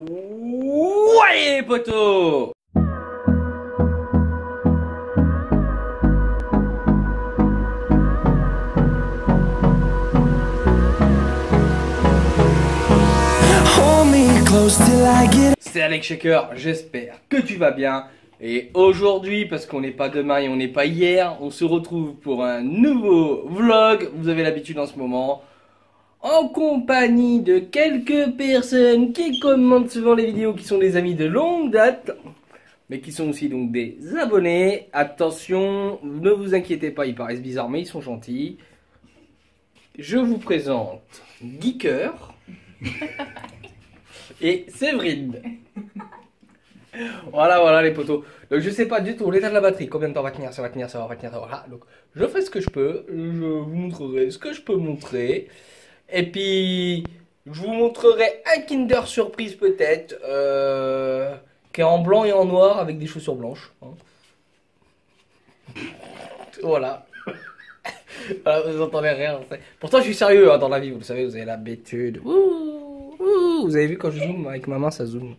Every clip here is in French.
Ouais, poteau! C'est Alex Shaker, j'espère que tu vas bien. Et aujourd'hui, parce qu'on n'est pas demain et on n'est pas hier, on se retrouve pour un nouveau vlog. Vous avez l'habitude en ce moment, en compagnie de quelques personnes qui commentent souvent les vidéos, qui sont des amis de longue date, mais qui sont aussi donc des abonnés. Attention, ne vous inquiétez pas, ils paraissent bizarres, mais ils sont gentils. Je vous présente Geeker et Séverine. Voilà les potos. Donc je sais pas du tout l'état de la batterie, combien de temps va tenir, ça va tenir. Voilà. Donc je ferai ce que je peux, je vous montrerai ce que je peux montrer. Et puis je vous montrerai un Kinder Surprise peut-être, qui est en blanc et en noir avec des chaussures blanches. Hein. Voilà. Voilà, vous entendez rien. Pourtant je suis sérieux hein, dans la vie, vous le savez, vous avez l'habitude. Vous avez vu quand je zoome avec ma main, ça zoome.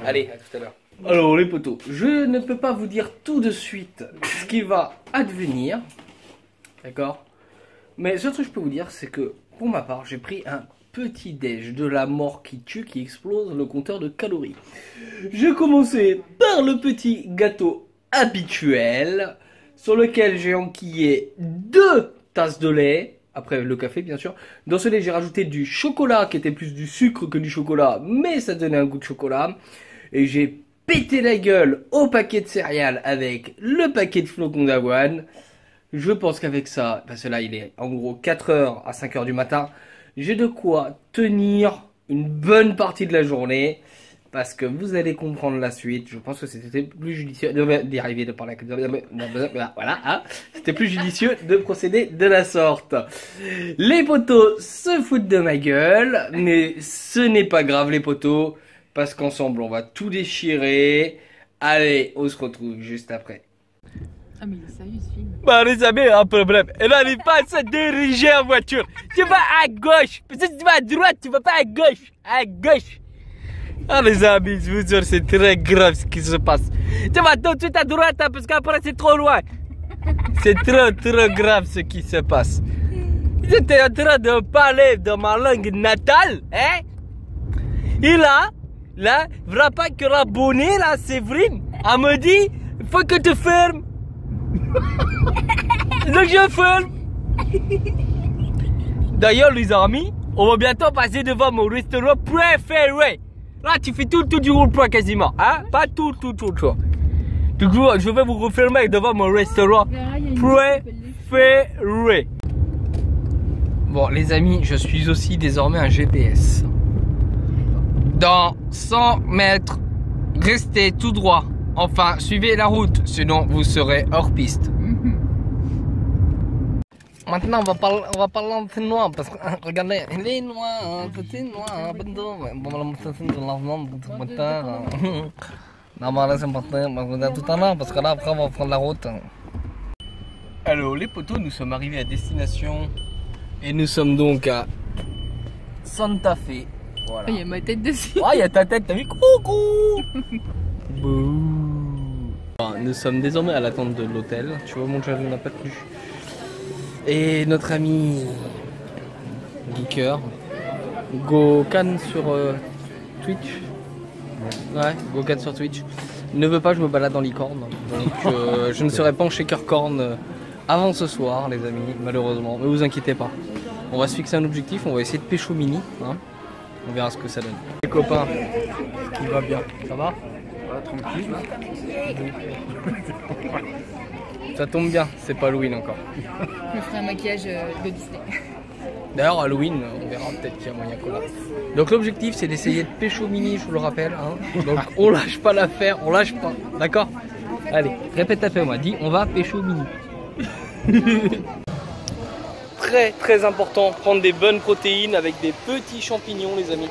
Allez, à tout à l'heure. Alors les potos, je ne peux pas vous dire tout de suite ce qui va advenir. D'accord? Mais ce que je peux vous dire, c'est que pour ma part, j'ai pris un petit déj de la mort qui tue, qui explose le compteur de calories. J'ai commencé par le petit gâteau habituel, sur lequel j'ai enquillé 2 tasses de lait. Après le café bien sûr. Dans ce lait j'ai rajouté du chocolat qui était plus du sucre que du chocolat. Mais ça donnait un goût de chocolat. Et j'ai pété la gueule au paquet de céréales avec le paquet de flocons d'avoine. Je pense qu'avec ça, parce que là il est en gros 4h à 5h du matin. J'ai de quoi tenir une bonne partie de la journée. Parce que vous allez comprendre la suite. Je pense que c'était plus judicieux d'y arriver de parler. Voilà, hein. C'était plus judicieux de procéder de la sorte. Les potos se foutent de ma gueule, mais ce n'est pas grave les potos, parce qu'ensemble on va tout déchirer. Allez, on se retrouve juste après. Ah mais il est sérieux ce film. Bah les amis, un problème. Elle n'arrive pas à se diriger en voiture. Tu vas à gauche. Parce que tu vas à droite, tu vas pas à gauche. À gauche. Ah les amis, je vous jure, c'est très grave ce qui se passe. Tu vas tout de suite à droite hein, parce qu'après c'est trop loin. C'est trop grave ce qui se passe. J'étais en train de parler de ma langue natale, hein. Et là, vraiment pas que la bonne là, Séverine, elle me dit, il faut que tu fermes. Donc je ferme. D'ailleurs les amis, on va bientôt passer devant mon restaurant préféré. Là, tu fais tout du rond-point quasiment, hein? Pas tout. Du coup, je vais vous refermer devant mon restaurant préféré. Bon, les amis, je suis aussi désormais un GPS. Dans 100 mètres, restez tout droit. Enfin, suivez la route, sinon vous serez hors piste. Maintenant, on va parler en noir parce que regardez, les noirs, petit noir, tout à l'heure parce que là après on va prendre la route. Alors les potos, nous sommes arrivés à destination et nous sommes donc à Santa Fe. Voilà. Il y a ma tête dessus. Ah, il y a ta tête, t'as vu? Coucou. Nous sommes désormais à l'attente de l'hôtel. Tu vois mon chat, on n'a pas de plus. Et notre ami Geeker, Gokan sur Twitch. Ouais, Gokan sur Twitch. Ne veut pas que je me balade dans licorne. Donc je ne serai pas en shakercorn avant ce soir, les amis, malheureusement. Ne vous inquiétez pas. On va se fixer un objectif, on va essayer de pécho mini. Hein. On verra ce que ça donne. Les copains, qui va bien. Ça va? Ouais, tranquille. Ça tombe bien, c'est pas Halloween encore. Je me ferai un maquillage de Disney. D'ailleurs, Halloween, on verra peut-être qu'il y a moyen qu'on l'a. Donc l'objectif, c'est d'essayer de pécho mini, je vous le rappelle. Hein. Donc on lâche pas l'affaire, on lâche pas. D'accord? Allez, répète après moi, dis on va pécho mini. Très important, prendre des bonnes protéines avec des petits champignons, les amis.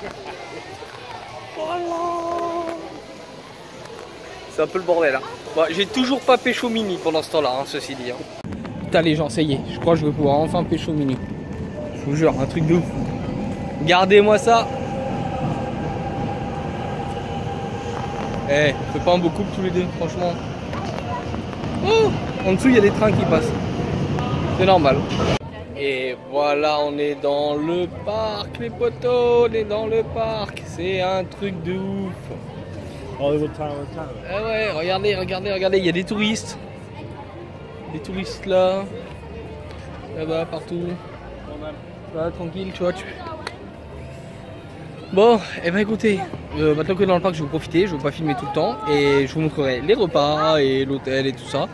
Voilà. C'est un peu le bordel, hein. Bon, j'ai toujours pas pécho mini pendant ce temps-là, hein, ceci dit. Hein. Putain les gens, ça y est, je crois que je vais pouvoir enfin pécho mini. Je vous jure, un truc de ouf. Gardez-moi ça. Eh, on fait pas un beau couple tous les deux, franchement. Oh, en dessous, il y a des trains qui passent. C'est normal. Et voilà, on est dans le parc, les potos, on est dans le parc. C'est un truc de ouf. Hollywood Tower. Ah ouais, regardez, il y a des touristes. Des touristes là. Là-bas, partout. Là, tranquille, tu vois. Bon, et ben écoutez, maintenant que dans le parc, je vais profiter, je vais pas filmer tout le temps. Et je vous montrerai les repas et l'hôtel et tout ça.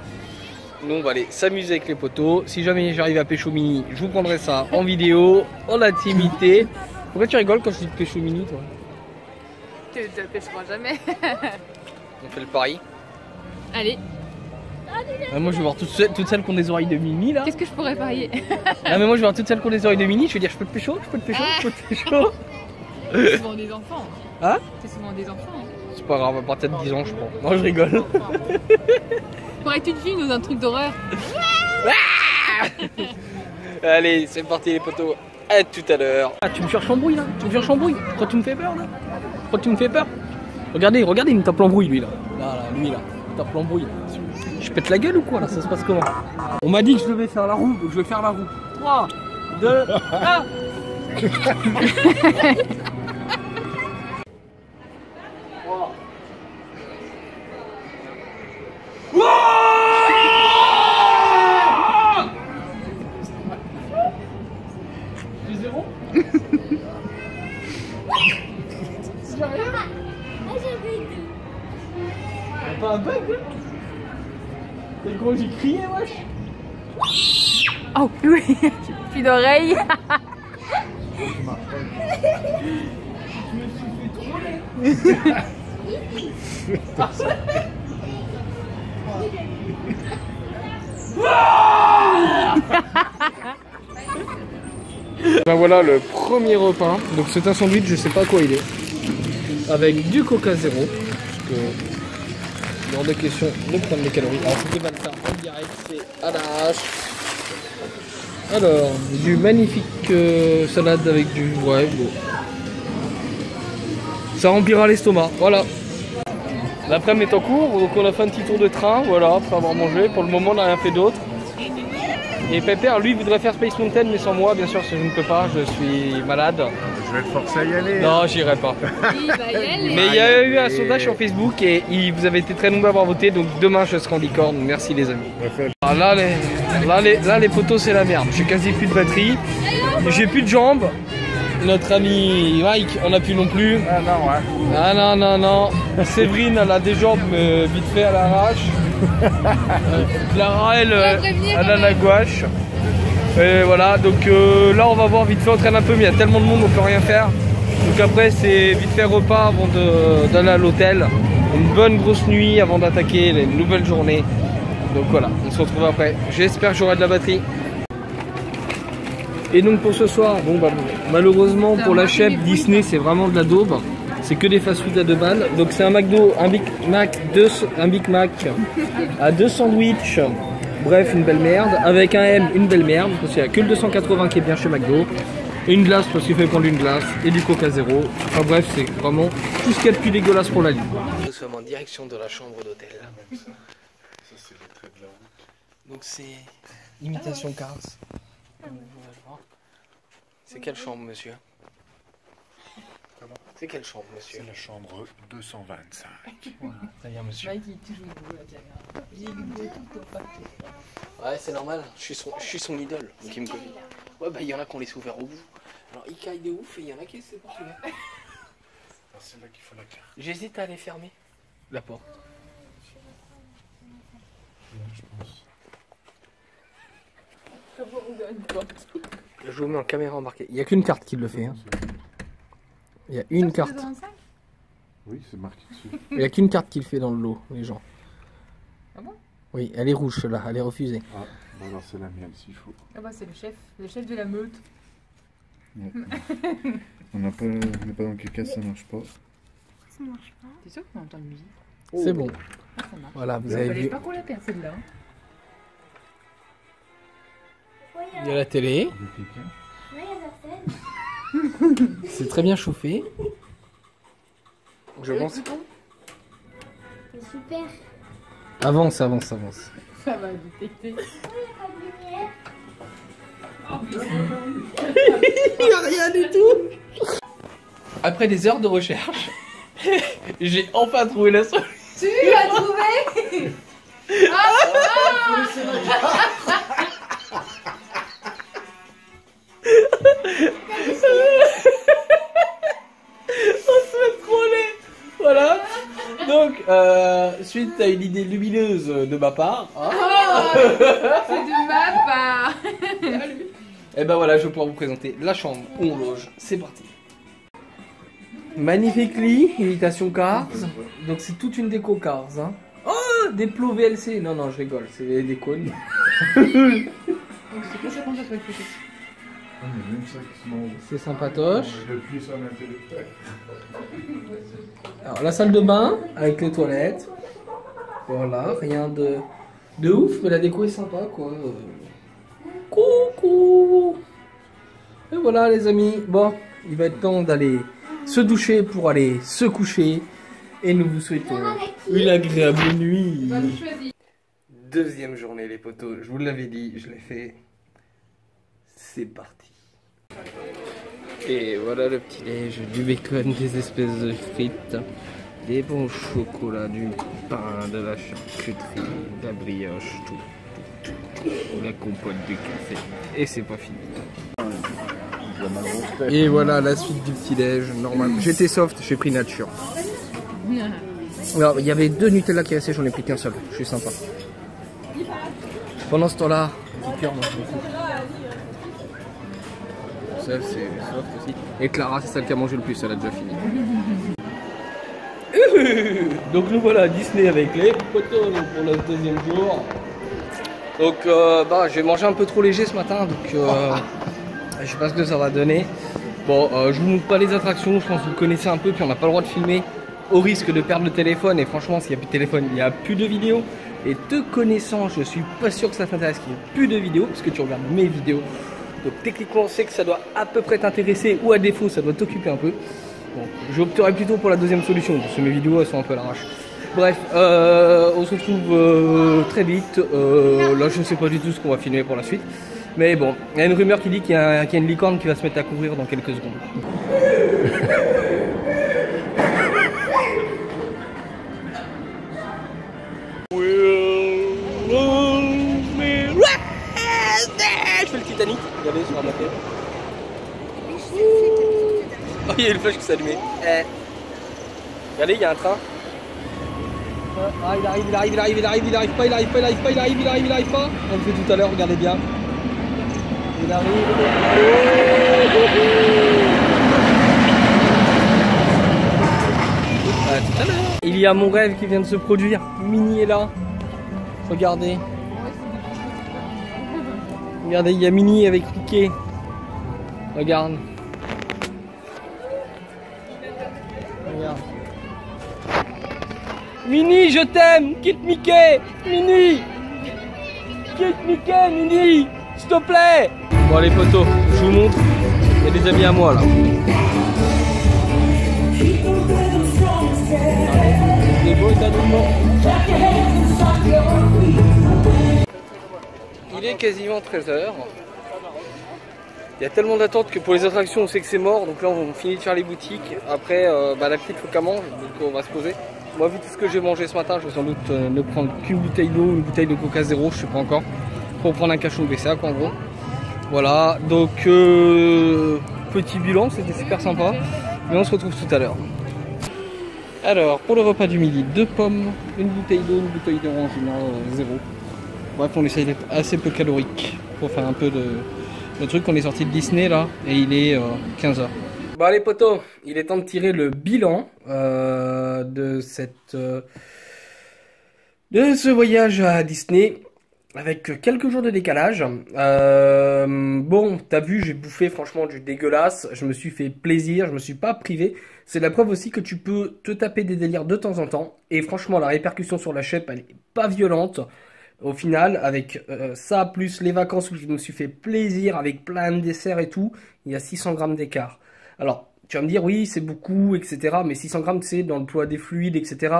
Nous, on va aller s'amuser avec les potos. Si jamais j'arrive à Pécho Mini, je vous prendrai ça en vidéo, en intimité. Pourquoi tu rigoles quand je dis Pécho Mini, toi? Tu te pêcheras jamais. On fait le pari. Allez, Moi, je vais voir toutes celles qui ont des oreilles de Mini, là. qu'est-ce que je pourrais parier? Ah, mais moi, je vais voir toutes celles qui ont des oreilles de Mini. Je vais dire, je peux te pécho, je peux te pécho, je peux te pécho. C'est souvent des enfants. Hein? C'est souvent des enfants. C'est pas grave, à partir de 10 ans, je crois. Non, je rigole. Pour être une fille dans un truc d'horreur. Allez, c'est parti, les potos. À tout à l'heure. Ah, tu me cherches embrouille, là? Tu me cherches embrouille? Pourquoi tu me fais peur, là? Pourquoi tu me fais peur? Regardez, il me tape l'embrouille, lui, là. Là, lui, là. Il me tape l'embrouille. Je pète la gueule ou quoi, là? Ça se passe comment? On m'a dit que je devais faire la roue, donc je vais faire la roue. 3, 2, 1. J'ai 0. J'ai rien. Y'a pas un bug là? Quel gros j'ai crié, wesh. Oh oui, j'ai plus d'oreilles. Je me suis fait troller. Ben voilà le premier repas. Donc c'est un sandwich, je sais pas quoi il est. Avec du coca zéro. Parce que hors de question de prendre les calories. Alors c'était pas ça en direct, c'est à l'arrache. Alors, du magnifique salade avec du... Ouais, bon. Ça remplira l'estomac, voilà. L'après-midi est en cours, donc on a fait un petit tour de train, voilà, après avoir mangé. Pour le moment, on n'a rien fait d'autre. Et Pépère, lui, voudrait faire Space Mountain, mais sans moi, bien sûr, je ne peux pas, je suis malade. Je vais te forcer à y aller. Non, j'irai pas. Il va y aller. Mais il y a eu un sondage sur Facebook et vous avez été très nombreux à avoir voté, donc demain je serai en licorne. Merci les amis. Ah, là, les potos, c'est la merde. J'ai quasi plus de batterie, j'ai plus de jambes. Notre ami Mike, on a plus non plus. Ah non, ouais. Ah non. Séverine, elle a des jambes, mais vite fait à l'arrache. Clara, elle a la gouache. Et voilà, donc là on va voir vite fait, on traîne un peu, mais il y a tellement de monde, on peut rien faire. Donc après, c'est vite fait repas avant d'aller à l'hôtel. Une bonne grosse nuit avant d'attaquer une nouvelle journée. Donc voilà, on se retrouve après. J'espère que j'aurai de la batterie. Et donc pour ce soir, bon bah malheureusement pour la chef Disney c'est vraiment de la daube. C'est que des fast-food à 2 balles. Donc c'est un McDo, un Big Mac, à 2 sandwichs. Bref, une belle merde. Avec un M, une belle merde. Parce qu'il n'y a que le 280 qui est bien chez McDo. Et une glace parce qu'il fait prendre une glace. Et du Coca zéro. Enfin bref, c'est vraiment tout ce qu'il y a de plus dégueulasse pour la ligne. Nous sommes en direction de la chambre d'hôtel. Donc c'est imitation Cars. C'est quelle chambre, monsieur? C'est quelle chambre, monsieur? C'est la chambre 225. Voilà, très bien, monsieur. Mike, il est toujours beau, la caméra. Ouais, c'est normal, je suis son idole, donc il me connaît. Ouais, bah il y en a qui ont les ouverts au bout. Alors, il caille de ouf et il y en a qui essaient de porter. C'est là qu'il faut la carte. J'hésite à aller fermer la porte. Je pense. Je vous mets en caméra embarquée. Il n'y a qu'une carte qui le fait. Hein. Il y a une carte. Oui, c'est marqué dessus. Il n'y a qu'une carte qui le fait dans le lot, les gens. Ah bon? Oui, elle est rouge, celle-là, elle est refusée. Ah, bon alors c'est la mienne s'il faut. Ah bah c'est le chef de la meute. Non. On n'est pas dans quel cas ça marche pas. Ça marche pas. T'es sûr qu'on entend une musique? C'est bon. Ah, ça marche. Voilà, vous Il avez fallait vu. pas qu'on la perde celle-là. Il y a la télé. Il y a quelqu'un? C'est très bien chauffé. Je pense. C'est super. Avance, avance, avance. Ça va détecter. Il n'y a rien du tout. Après des heures de recherche, j'ai enfin trouvé la solution. Tu l'as trouvé? On se fait troller. Voilà. Donc, suite à une idée lumineuse de ma part, hein, C'est de ma part. et ben voilà, je vais pouvoir vous présenter la chambre où on loge. C'est parti. Magnifique lit, imitation Cars. Donc c'est toute une déco Cars. Hein. Oh, des plots VLC. Non, non, je rigole, c'est des cônes. Donc c'est pas ça qu'on peut écouter. C'est sympatoche. Depuis son intellectuel. Alors la salle de bain avec les toilettes. Voilà, rien de ouf, mais la déco est sympa quoi. Coucou. Et voilà les amis. Bon, il va être temps d'aller se doucher pour aller se coucher. Et nous vous souhaitons une agréable nuit. Deuxième journée les potos, je vous l'avais dit, je l'ai fait. C'est parti. Et voilà le petit déj, du bacon, des espèces de frites, des bons chocolats, du pain, de la charcuterie, de la brioche, tout, la compote de café. Et c'est pas fini. Et voilà la suite du petit déj, normal. J'étais soft, j'ai pris nature. Alors il y avait 2 Nutella qui restaient, j'en ai pris qu'un seul, je suis sympa. Pendant ce temps-là, petit cœur, moi je m'en fous. Ça c'est soft aussi. Et Clara c'est celle qui a mangé le plus, elle a déjà fini. Donc nous voilà à Disney avec les potos pour le deuxième jour. Donc je vais manger un peu trop léger ce matin, donc je sais pas ce que ça va donner. Bon, je vous montre pas les attractions, je pense que vous connaissez un peu, puis on n'a pas le droit de filmer au risque de perdre le téléphone. Et franchement, s'il n'y a plus de téléphone, il n'y a plus de vidéos. Et te connaissant, je suis pas sûr que ça t'intéresse qu'il n'y ait plus de vidéos, parce que tu regardes mes vidéos. Donc techniquement, on sait que ça doit à peu près t'intéresser, ou à défaut, ça doit t'occuper un peu. Bon, j'opterai plutôt pour la deuxième solution, parce que mes vidéos elles sont un peu à l'arrache. Bref, on se retrouve très vite. Là, je ne sais pas du tout ce qu'on va filmer pour la suite. Mais bon, il y a une rumeur qui dit qu'il y a une licorne qui va se mettre à courir dans quelques secondes. Je fais le Titanic, regardez sur la maquette. Oh, il y a une flèche qui s'allumait. Regardez, il y a un train. Ah, il arrive pas. On le fait tout à l'heure, regardez bien. Il arrive. Tout à l'heure. Il y a mon rêve qui vient de se produire. Minnie est là. Regardez. Regardez, il y a Minnie avec Mickey. Regarde. Regarde. Minnie, je t'aime. Quitte Mickey. Minnie. Quitte Mickey, Minnie. S'il te plaît. Bon, les potos, je vous montre. Il y a des amis à moi là. Des beaux animaux. Il est quasiment 13h. Il y a tellement d'attentes que pour les attractions on sait que c'est mort. Donc là on finit de faire les boutiques. Après la petite faut qu'elle mange, donc on va se poser. Moi vu tout ce que j'ai mangé ce matin, je vais sans doute ne prendre qu'une bouteille d'eau, une bouteille de coca zéro, je sais pas encore. Pour prendre un cachot de BCA quoi en gros. Voilà, donc petit bilan, c'était super sympa. Mais on se retrouve tout à l'heure. Alors pour le repas du midi, 2 pommes, une bouteille d'eau, une bouteille d'orange, zéro. Bref, on essaye d'être assez peu calorique pour faire un peu de truc. On est sorti de Disney là et il est 15h. Bon allez potos, il est temps de tirer le bilan de ce voyage à Disney avec quelques jours de décalage. Bon, t'as vu, j'ai bouffé franchement du dégueulasse. Je me suis fait plaisir, je me suis pas privé. C'est la preuve aussi que tu peux te taper des délires de temps en temps. Et franchement, la répercussion sur la chèvre, elle est pas violente. Au final, avec ça, plus les vacances où je me suis fait plaisir avec plein de desserts et tout, il y a 600 grammes d'écart. Alors, tu vas me dire, oui, c'est beaucoup, etc. Mais 600 grammes, c'est dans le poids des fluides, etc.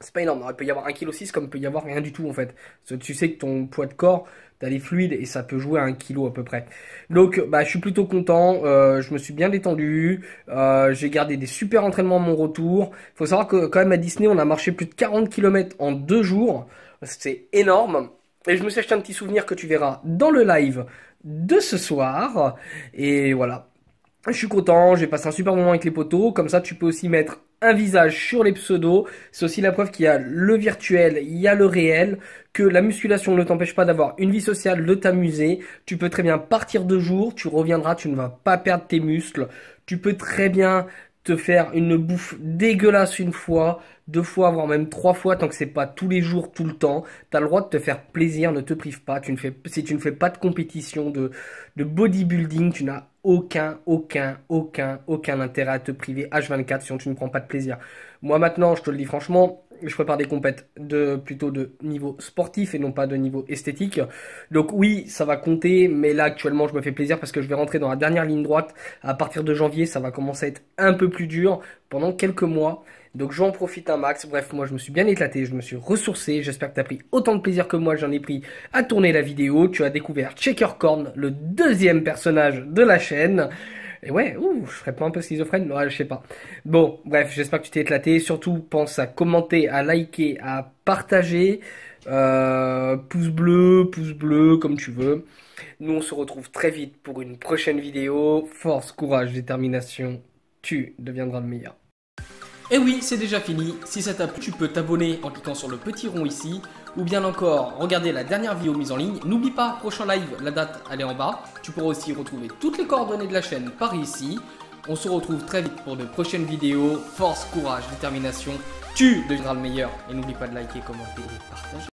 C'est pas énorme. Alors, il peut y avoir 1,6 kg comme il peut y avoir rien du tout en fait. Parce que tu sais que ton poids de corps, t'as les fluides et ça peut jouer à 1 kg à peu près. Donc bah je suis plutôt content. Je me suis bien détendu. J'ai gardé des super entraînements à mon retour. Faut savoir que quand même à Disney, on a marché plus de 40 km en 2 jours. C'est énorme. Et je me suis acheté un petit souvenir que tu verras dans le live de ce soir. Et voilà. Je suis content, j'ai passé un super moment avec les potos. Comme ça, tu peux aussi mettre un visage sur les pseudos. C'est aussi la preuve qu'il y a le virtuel, il y a le réel, que la musculation ne t'empêche pas d'avoir une vie sociale, de t'amuser. Tu peux très bien partir 2 jours, tu reviendras, tu ne vas pas perdre tes muscles. Tu peux très bien te faire une bouffe dégueulasse 1 fois, 2 fois, voire même 3 fois, tant que c'est pas tous les jours, tout le temps. T'as le droit de te faire plaisir, ne te prive pas. Si tu ne fais pas de compétition de bodybuilding, tu n'as aucun intérêt à te priver H24 si tu ne prends pas de plaisir. Moi maintenant, je te le dis franchement, je prépare des compètes plutôt de niveau sportif et non pas de niveau esthétique. Donc oui, ça va compter, mais là actuellement je me fais plaisir parce que je vais rentrer dans la dernière ligne droite. À partir de janvier, ça va commencer à être un peu plus dur pendant quelques mois. Donc j'en profite un max. Bref, moi je me suis bien éclaté, je me suis ressourcé. J'espère que tu as pris autant de plaisir que moi j'en ai pris à tourner la vidéo. Tu as découvert Checkercorn, le 2e personnage de la chaîne. Et ouais, je serais pas un peu schizophrène? Ouais, je sais pas. Bon, bref, j'espère que tu t'es éclaté. Surtout, pense à commenter, à liker, à partager. Pouce bleu, comme tu veux. Nous, on se retrouve très vite pour une prochaine vidéo. Force, courage, détermination. Tu deviendras le meilleur. Et oui, c'est déjà fini. Si ça t'a plu, tu peux t'abonner en cliquant sur le petit rond ici. Ou bien encore, regarder la dernière vidéo mise en ligne. N'oublie pas, prochain live, la date, elle est en bas. Tu pourras aussi retrouver toutes les coordonnées de la chaîne par ici. On se retrouve très vite pour de prochaines vidéos. Force, courage, détermination. Tu deviendras le meilleur. Et n'oublie pas de liker, commenter et partager.